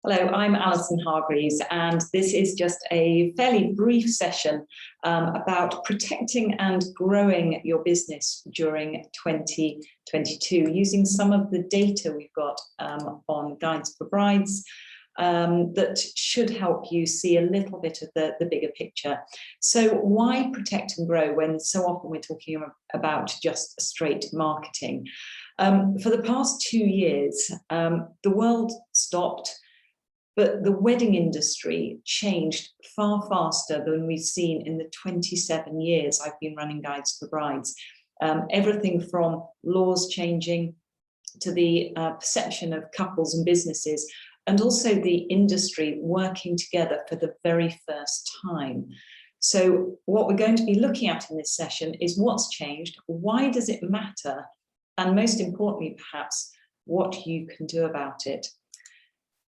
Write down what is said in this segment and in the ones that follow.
Hello, I'm Alison Hargreaves, and this is just a fairly brief session about protecting and growing your business during 2022, using some of the data we've got on Guides for Brides that should help you see a little bit of the bigger picture. So why protect and grow when so often we're talking about just straight marketing? For the past 2 years, the world stopped. But the wedding industry changed far faster than we've seen in the 27 years I've been running Guides for Brides. Everything from laws changing to the perception of couples and businesses, and also the industry working together for the very first time. So what we're going to be looking at in this session is what's changed, why does it matter, and most importantly, perhaps, what you can do about it.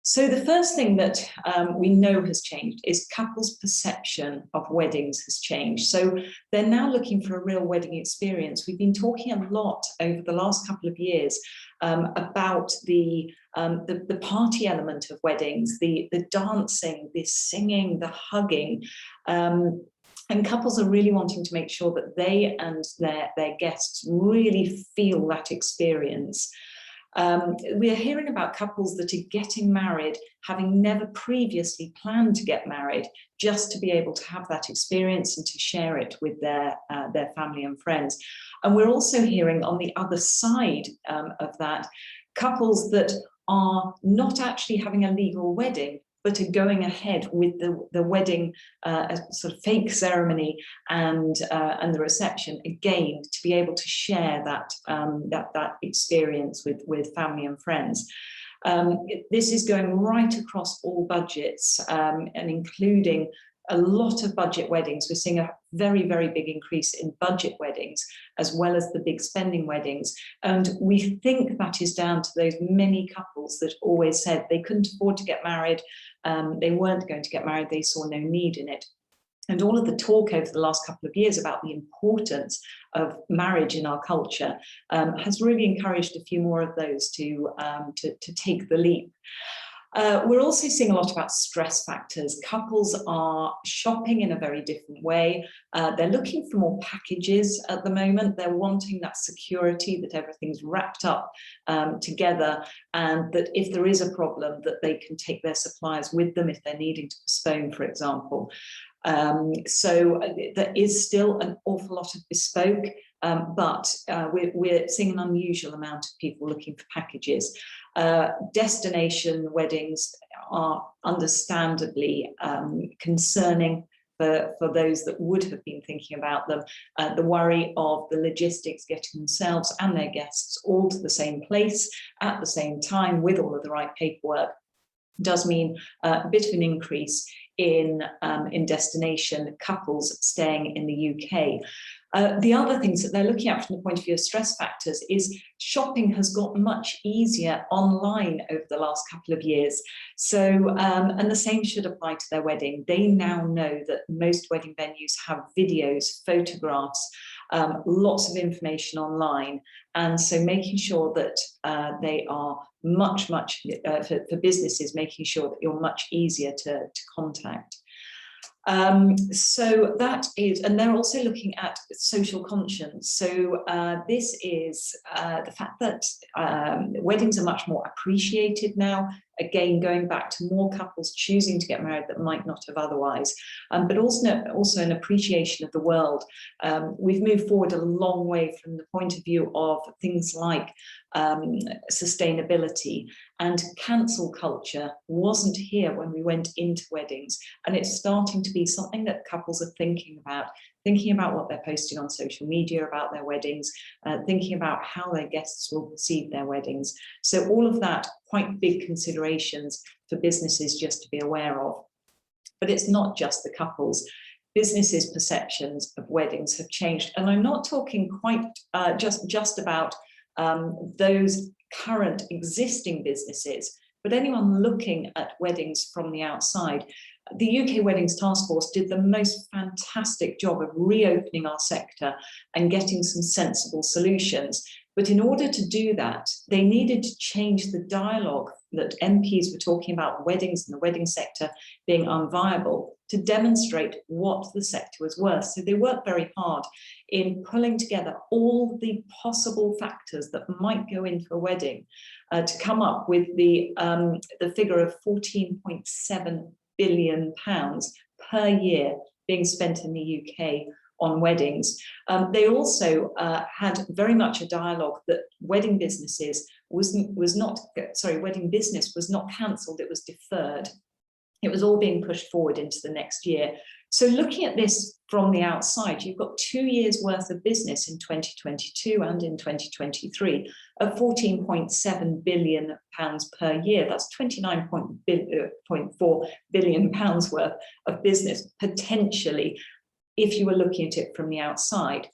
So the first thing that we know has changed is couples' perception of weddings has changed. So they're now looking for a real wedding experience. We've been talking a lot over the last couple of years about the party element of weddings, the dancing, the singing, the hugging. And couples are really wanting to make sure that they and their guests really feel that experience. We are hearing about couples that are getting married, having never previously planned to get married, just to be able to have that experience and to share it with their family and friends. And we're also hearing on the other side of that, couples that are not actually having a legal wedding, but are going ahead with the wedding sort of fake ceremony and the reception, again, to be able to share that experience with family and friends. This is going right across all budgets and including a lot of budget weddings. We're seeing a very, very big increase in budget weddings, as well as the big spending weddings. And we think that is down to those many couples that always said they couldn't afford to get married, they weren't going to get married, they saw no need in it. And all of the talk over the last couple of years about the importance of marriage in our culture has really encouraged a few more of those to take the leap. We're also seeing a lot about stress factors. Couples are shopping in a very different way. They're looking for more packages at the moment. They're wanting that security that everything's wrapped up together, and that if there is a problem, that they can take their suppliers with them if they're needing to postpone, for example. So there is still an awful lot of bespoke, but we're seeing an unusual amount of people looking for packages. Destination weddings are understandably concerning for those that would have been thinking about them. The worry of the logistics getting themselves and their guests all to the same place at the same time with all of the right paperwork does mean a bit of an increase in destination couples staying in the UK. The other things that they're looking at from the point of view of stress factors is shopping has got much easier online over the last couple of years. So, and the same should apply to their wedding. They now know that most wedding venues have videos, photographs, lots of information online. And so making sure that they are much, for businesses, making sure that you're much easier to contact. So that is, and they're also looking at social conscience. So this is the fact that weddings are much more appreciated now. Again, going back to more couples choosing to get married that might not have otherwise, but also an appreciation of the world. We've moved forward a long way from the point of view of things like sustainability, and cancel culture wasn't here when we went into weddings, and it's starting to be something that couples are thinking about what they're posting on social media about their weddings, thinking about how their guests will perceive their weddings. So all of that, quite big considerations for businesses just to be aware of. But it's not just the couples. Businesses' perceptions of weddings have changed. And I'm not talking quite just about those current existing businesses, but anyone looking at weddings from the outside. The UK Weddings Task Force did the most fantastic job of reopening our sector and getting some sensible solutions. But in order to do that, they needed to change the dialogue that MPs were talking about weddings and the wedding sector being unviable to demonstrate what the sector was worth. So they worked very hard in pulling together all the possible factors that might go into a wedding to come up with the figure of £14.7 billion per year being spent in the UK on weddings. They also had very much a dialogue that wedding business was not cancelled, it was deferred. It was all being pushed forward into the next year. So looking at this from the outside, you've got 2 years worth of business in 2022 and in 2023 of £14.7 billion per year. That's £29.4 billion worth of business potentially, if you were looking at it from the outside.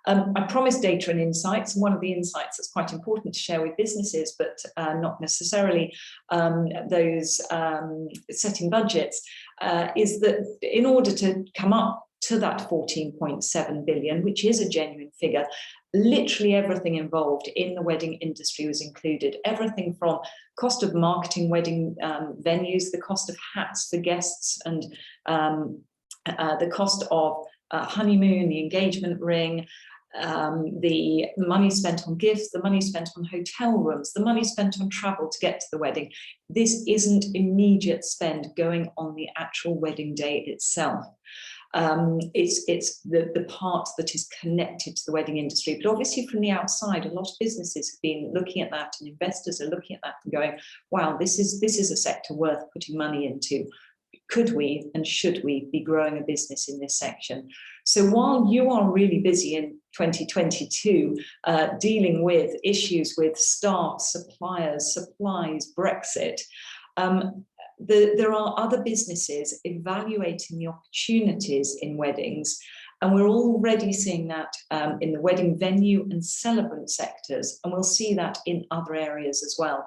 I promised data and insights, and one of the insights that's quite important to share with businesses, but not necessarily those setting budgets, is that in order to come up to that 14.7 billion, which is a genuine figure, literally everything involved in the wedding industry was included. Everything from cost of marketing wedding venues, the cost of hats for guests, and the cost of honeymoon, the engagement ring, the money spent on gifts, the money spent on hotel rooms, the money spent on travel to get to the wedding. This isn't immediate spend going on the actual wedding day itself. It's the part that is connected to the wedding industry. But obviously from the outside, a lot of businesses have been looking at that, and investors are looking at that and going, wow, this is a sector worth putting money into. Could we and should we be growing a business in this section? So while you are really busy in 2022 dealing with issues with staff, suppliers, supplies, Brexit, there are other businesses evaluating the opportunities in weddings, and we're already seeing that in the wedding venue and celebrant sectors, and we'll see that in other areas as well.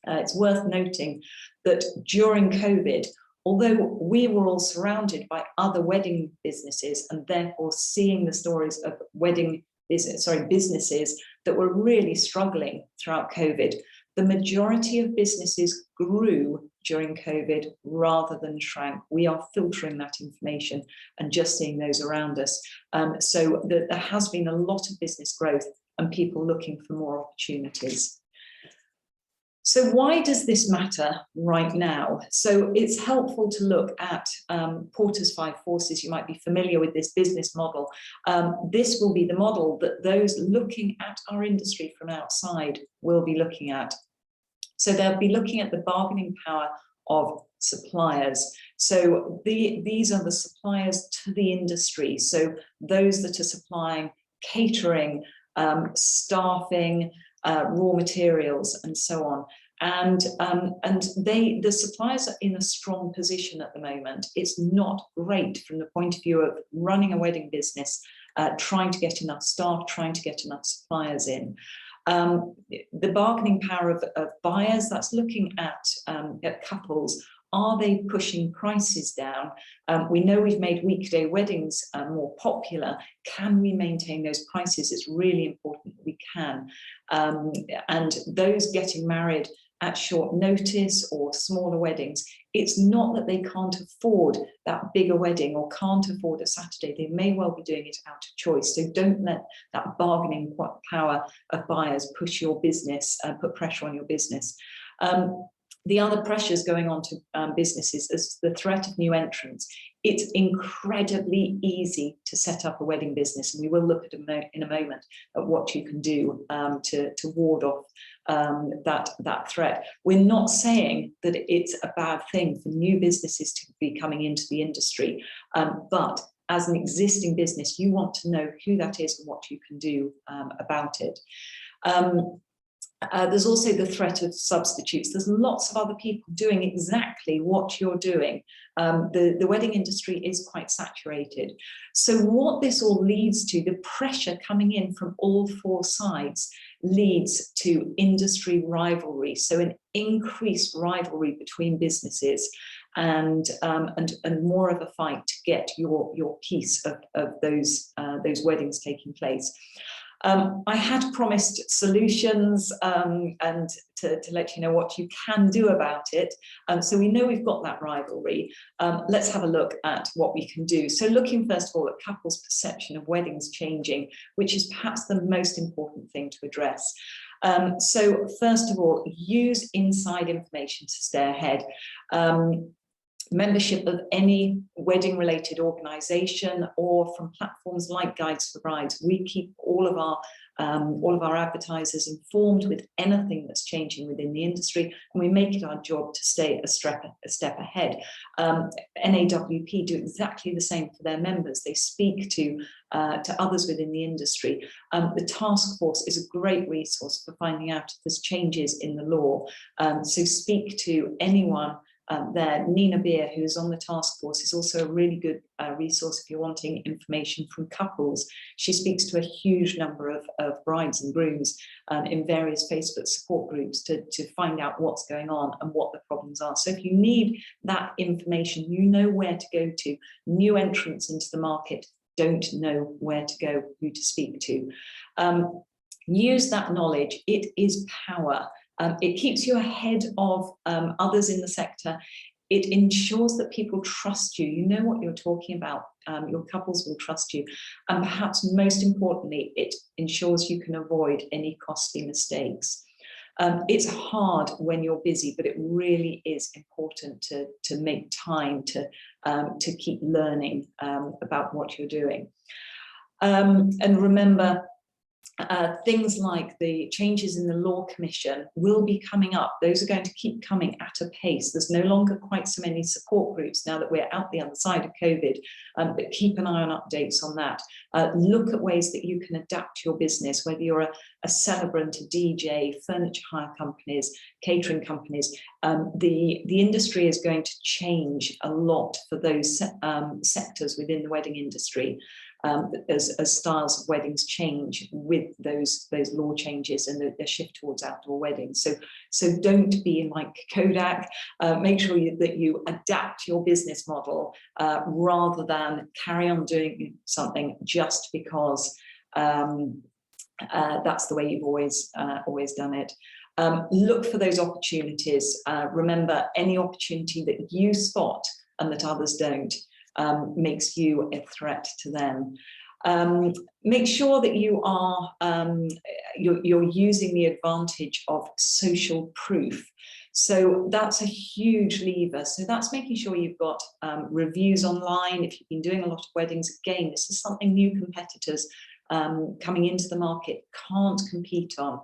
It's worth noting that during COVID, although we were all surrounded by other wedding businesses and therefore seeing the stories of businesses that were really struggling throughout COVID, the majority of businesses grew during COVID rather than shrank. We are filtering that information and just seeing those around us. So there has been a lot of business growth and people looking for more opportunities. So why does this matter right now? So it's helpful to look at Porter's 5 Forces. You might be familiar with this business model. This will be the model that those looking at our industry from outside will be looking at. So they'll be looking at the bargaining power of suppliers. So these are the suppliers to the industry. So those that are supplying catering, staffing, raw materials, and so on. And the suppliers are in a strong position at the moment. It's not great from the point of view of running a wedding business, trying to get enough staff, trying to get enough suppliers in. The bargaining power of buyers, that's looking at couples. Are they pushing prices down? We know we've made weekday weddings more popular. Can we maintain those prices? It's really important that we can. And those getting married at short notice or smaller weddings, it's not that they can't afford that bigger wedding or can't afford a Saturday. They may well be doing it out of choice. So don't let that bargaining power of buyers push your business, put pressure on your business. The other pressures going on to businesses is the threat of new entrants. It's incredibly easy to set up a wedding business, and we will look at in a moment at what you can do to ward off that threat. We're not saying that it's a bad thing for new businesses to be coming into the industry, but as an existing business, you want to know who that is and what you can do about it. There's also the threat of substitutes. There's lots of other people doing exactly what you're doing. The wedding industry is quite saturated. So what this all leads to, the pressure coming in from all 4 sides, leads to industry rivalry. So an increased rivalry between businesses and more of a fight to get your piece of those weddings taking place. I had promised solutions and to let you know what you can do about it. So we know we've got that rivalry. Let's have a look at what we can do. So looking first of all at couples' perception of weddings changing, which is perhaps the most important thing to address. So first of all, use inside information to stay ahead. Membership of any wedding related organization or from platforms like Guides for Brides. We keep all of our advertisers informed with anything that's changing within the industry, and we make it our job to stay a step ahead. NAWP do exactly the same for their members. They speak to others within the industry. The task force is a great resource for finding out if there's changes in the law. So speak to anyone there. Nina Beer, who is on the task force, is also a really good resource if you're wanting information from couples. She speaks to a huge number of brides and grooms in various Facebook support groups to find out what's going on and what the problems are. So if you need that information, you know where to go to. New entrants into the market don't know where to go, who to speak to. Use that knowledge. It is power. It keeps you ahead of others in the sector. It ensures that people trust you. You know what you're talking about. Your couples will trust you. And perhaps most importantly, it ensures you can avoid any costly mistakes. It's hard when you're busy, but it really is important to make time to keep learning about what you're doing. And remember, things like the changes in the Law Commission will be coming up. Those are going to keep coming at a pace. There's no longer quite so many support groups now that we're out the other side of COVID, but keep an eye on updates on that. Look at ways that you can adapt your business, whether you're a celebrant, a DJ, furniture hire companies, catering companies. The industry is going to change a lot for those sectors within the wedding industry. As styles of weddings change with those law changes and the shift towards outdoor weddings. So don't be like Kodak. Make sure that you adapt your business model rather than carry on doing something just because that's the way you've always done it. Look for those opportunities. Remember, any opportunity that you spot and that others don't makes you a threat to them. Make sure that you are you're using the advantage of social proof. So that's a huge lever. So that's making sure you've got reviews online. If you've been doing a lot of weddings, again, this is something new competitors coming into the market can't compete on.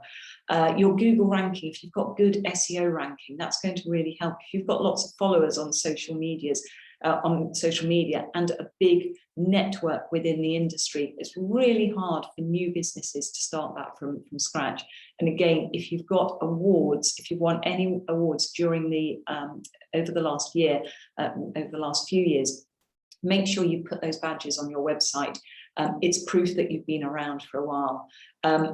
Your Google ranking, if you've got good SEO ranking, that's going to really help. If you've got lots of followers on social media and a big network within the industry, it's really hard for new businesses to start that from scratch. And again, if you've got awards, if you've won any awards during the over the last year, over the last few years, make sure you put those badges on your website. It's proof that you've been around for a while.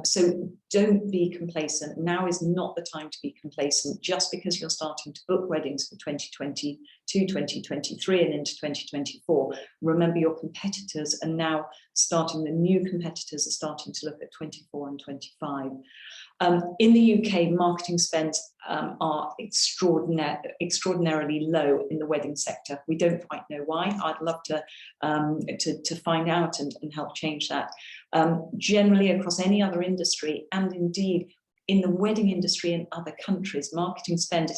So don't be complacent. Now is not the time to be complacent just because you're starting to book weddings for 2022, 2023 and into 2024. Remember, your competitors are now starting, the new competitors are starting to look at 24 and 25. In the UK, marketing spends are extraordinarily low in the wedding sector. We don't quite know why. I'd love to find out and help change that. Generally, across any other industry, and indeed in the wedding industry in other countries, marketing spend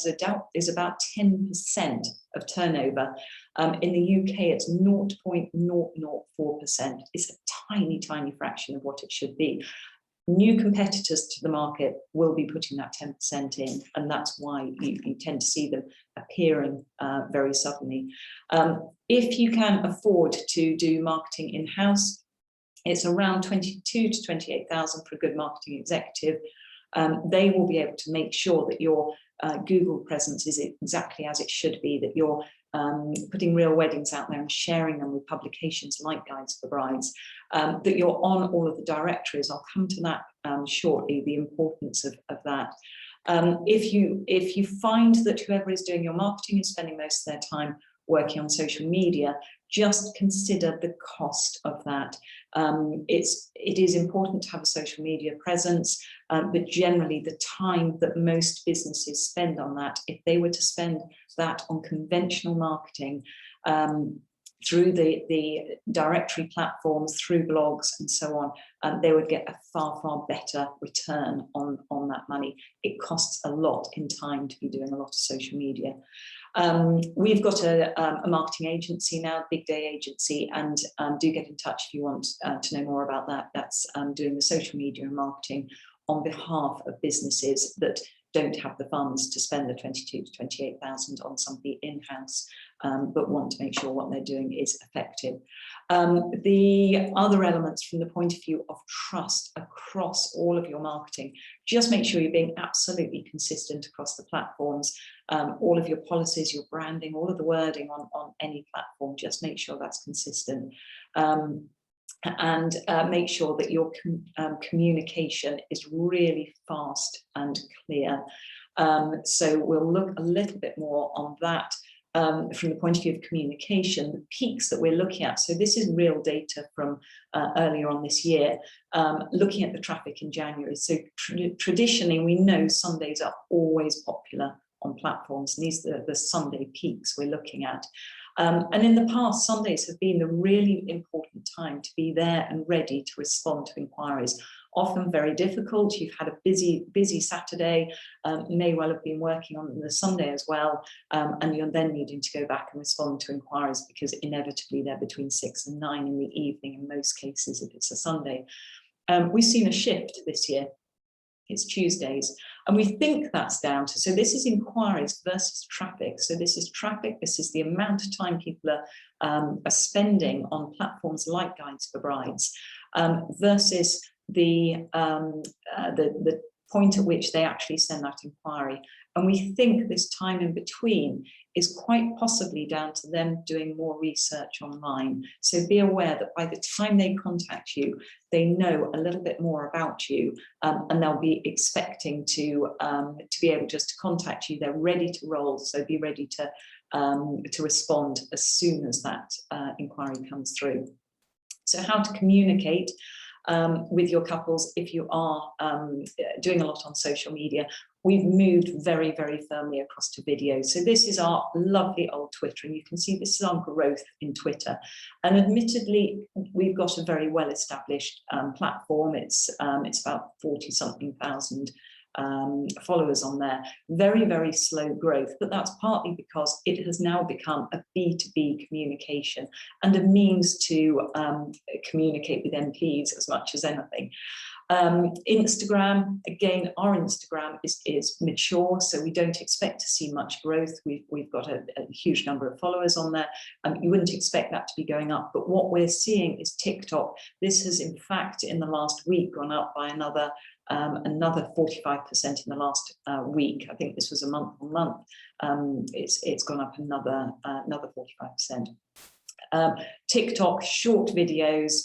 is about 10% of turnover. In the UK, it's 0.004%. It's a tiny, tiny fraction of what it should be. New competitors to the market will be putting that 10% in, and that's why you tend to see them appearing very suddenly. If you can afford to do marketing in-house, it's around 22 to 28,000 for a good marketing executive. They will be able to make sure that your Google presence is exactly as it should be, that you're putting real weddings out there and sharing them with publications like Guides for Brides, that you're on all of the directories. I'll come to that shortly, the importance of that. If you find that whoever is doing your marketing is spending most of their time working on social media, just consider the cost of that. It is important to have a social media presence, but generally the time that most businesses spend on that, if they were to spend that on conventional marketing, through the directory platforms, through blogs and so on, they would get a far, far better return on that money. It costs a lot in time to be doing a lot of social media. We've got a marketing agency now, Big Day Agency, and do get in touch if you want to know more about that. That's doing the social media and marketing on behalf of businesses that don't have the funds to spend the 22 to 28,000 on somebody in-house, but want to make sure what they're doing is effective. The other elements from the point of view of trust across all of your marketing, just make sure you're being absolutely consistent across the platforms, all of your policies, your branding, all of the wording on any platform, just make sure that's consistent. And make sure that your communication is really fast and clear. So we'll look a little bit more on that from the point of view of communication, the peaks that we're looking at. So this is real data from earlier on this year, looking at the traffic in January. So traditionally, we know Sundays are always popular on platforms, and these are the Sunday peaks we're looking at. And in the past, Sundays have been the really important time to be there and ready to respond to inquiries. Often very difficult. You've had a busy Saturday, may well have been working on the Sunday as well, and you're then needing to go back and respond to inquiries because inevitably they're between 6 and 9 in the evening in most cases if it's a Sunday. We've seen a shift this year. It's Tuesdays, and we think that's down to, so this is inquiries versus traffic. So this is traffic, this is the amount of time people are spending on platforms like Guides for Brides, versus the point at which they actually send that inquiry. And we think this time in between is quite possibly down to them doing more research online. So be aware that by the time they contact you, they know a little bit more about you, and they'll be expecting to be able just to contact you. They're ready to roll, so be ready to respond as soon as that inquiry comes through. So how to communicate with your couples if you are doing a lot on social media. We've moved very, very firmly across to video. So this is our lovely old Twitter, and you can see this is our growth in Twitter. And admittedly, we've got a very well-established platform. It's about 40-something thousand followers on there. Very, very slow growth, but that's partly because it has now become a B2B communication and a means to communicate with MPs as much as anything. Instagram, again, our Instagram is mature, so we don't expect to see much growth. We've got a huge number of followers on there. You wouldn't expect that to be going up, but what we're seeing is TikTok. This has, in fact, in the last week gone up by another 45% in the last week. I think this was a month on month. It's gone up another 45%. TikTok, short videos.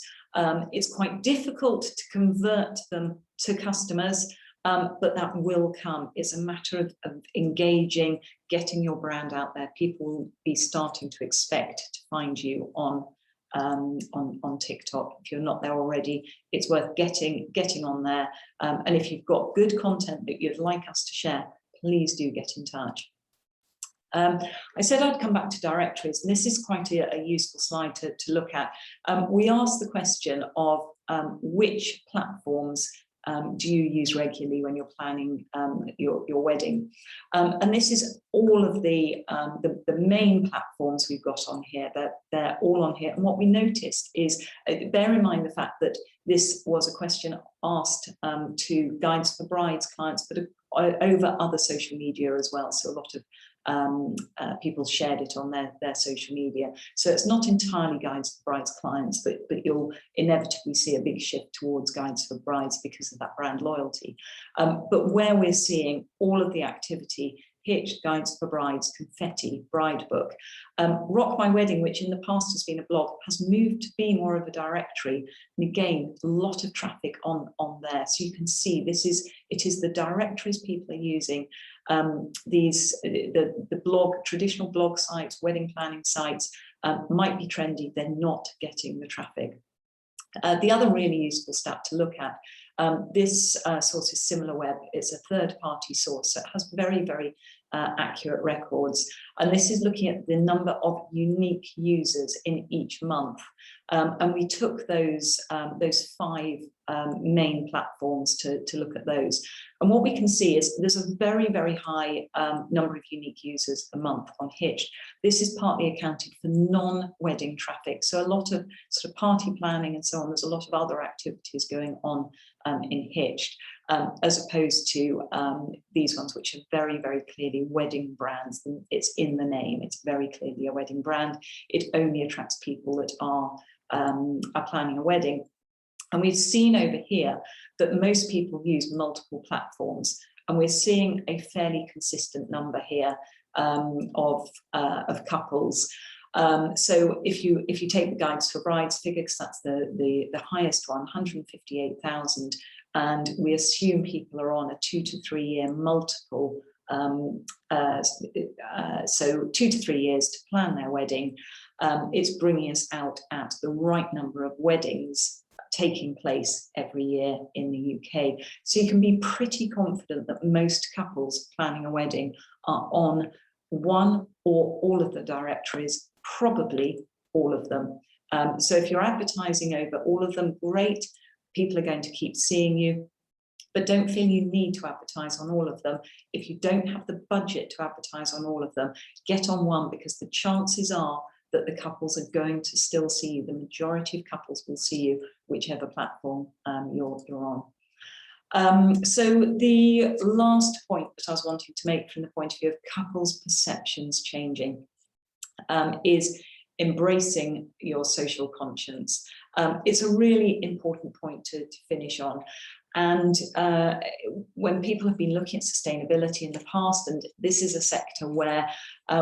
It's quite difficult to convert them to customers, but that will come. It's a matter of engaging, getting your brand out there. People will be starting to expect to find you on TikTok. If you're not there already, it's worth getting on there. And if you've got good content that you'd like us to share, please do get in touch. I said I'd come back to directories, and this is quite a useful slide to look at. We asked the question of which platforms do you use regularly when you're planning your wedding? And this is all of the main platforms we've got on here. They're all on here. And what we noticed is, bear in mind the fact that this was a question asked to Guides for Brides clients, but over other social media as well. So a lot of people shared it on their social media. So it's not entirely Guides for Brides clients, but you'll inevitably see a big shift towards Guides for Brides because of that brand loyalty. But where we're seeing all of the activity, Hitch, Guides for Brides, Confetti, Bride Book. Rock My Wedding, which in the past has been a blog, has moved to be more of a directory. And again, a lot of traffic on there. So you can see it is the directories people are using. The traditional blog sites, wedding planning sites, might be trendy, they're not getting the traffic. The other really useful stat to look at, this source is SimilarWeb. It's a third-party source, so it has very, very accurate records. And this is looking at the number of unique users in each month. And we took those 5 main platforms to look at those. And what we can see is there's a very, very high number of unique users a month on Hitched. This is partly accounted for non-wedding traffic. So a lot of sort of party planning and so on. There's a lot of other activities going on in Hitched, as opposed to these ones, which are very, very clearly wedding brands. It's in the name. It's very clearly a wedding brand. It only attracts people that are planning a wedding. And we've seen over here that most people use multiple platforms, and we're seeing a fairly consistent number here of couples. So if you take the Guides for Brides figure, because that's the highest one, 158,000, and we assume people are on a 2 to 3 year multiple, so 2 to 3 years to plan their wedding, it's bringing us out at the right number of weddings taking place every year in the UK. So you can be pretty confident that most couples planning a wedding are on one or all of the directories, probably all of them. So if you're advertising over all of them, great, people are going to keep seeing you, but don't feel you need to advertise on all of them. If you don't have the budget to advertise on all of them, get on one, because the chances are that the couples are going to still see you. The majority of couples will see you, whichever platform you're on. So the last point that I was wanting to make from the point of view of couples' perceptions changing is embracing your social conscience. It's a really important point to finish on. And when people have been looking at sustainability in the past, and this is a sector where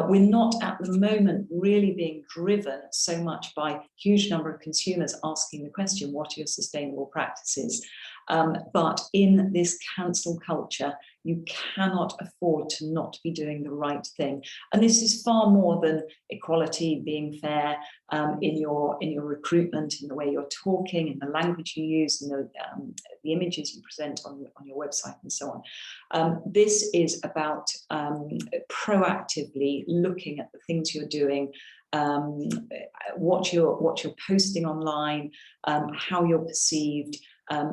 we're not at the moment really being driven so much by a huge number of consumers asking the question, what are your sustainable practices? But in this cancel culture, you cannot afford to not be doing the right thing. And this is far more than equality, being fair in your recruitment, in the way you're talking, in the language you use, in the images you present on your website and so on. This is about proactively looking at the things you're doing, what you're posting online, how you're perceived,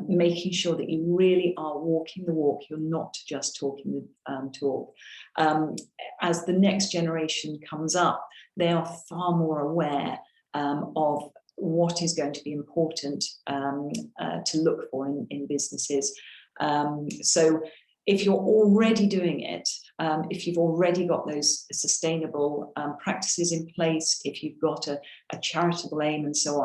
making sure that you really are walking the walk. You're not just talking the talk. As the next generation comes up, they are far more aware of what is going to be important to look for in businesses. So if you're already doing it, if you've already got those sustainable practices in place, if you've got a charitable aim and so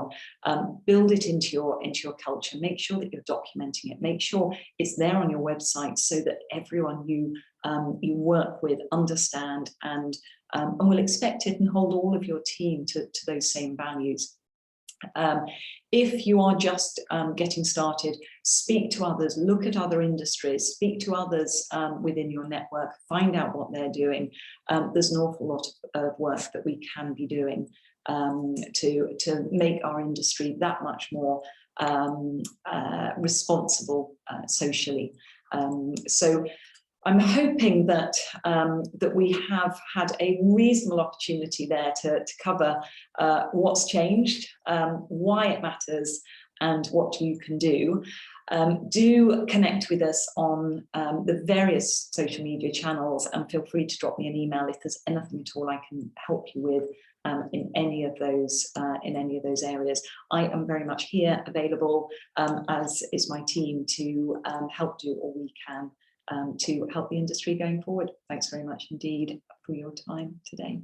on, build it into your culture. Make sure that you're documenting it. Make sure it's there on your website so that everyone you work with understand and will expect it and hold all of your team to those same values. If you are just getting started, speak to others, look at other industries, speak to others within your network, find out what they're doing. There's an awful lot of work that we can be doing to make our industry that much more responsible socially. So I'm hoping that we have had a reasonable opportunity there to cover what's changed, why it matters, and what you can do. Do connect with us on the various social media channels, and feel free to drop me an email if there's anything at all I can help you with in any of those areas. I am very much here, available, as is my team, to help do all we can to help the industry going forward. Thanks very much indeed for your time today.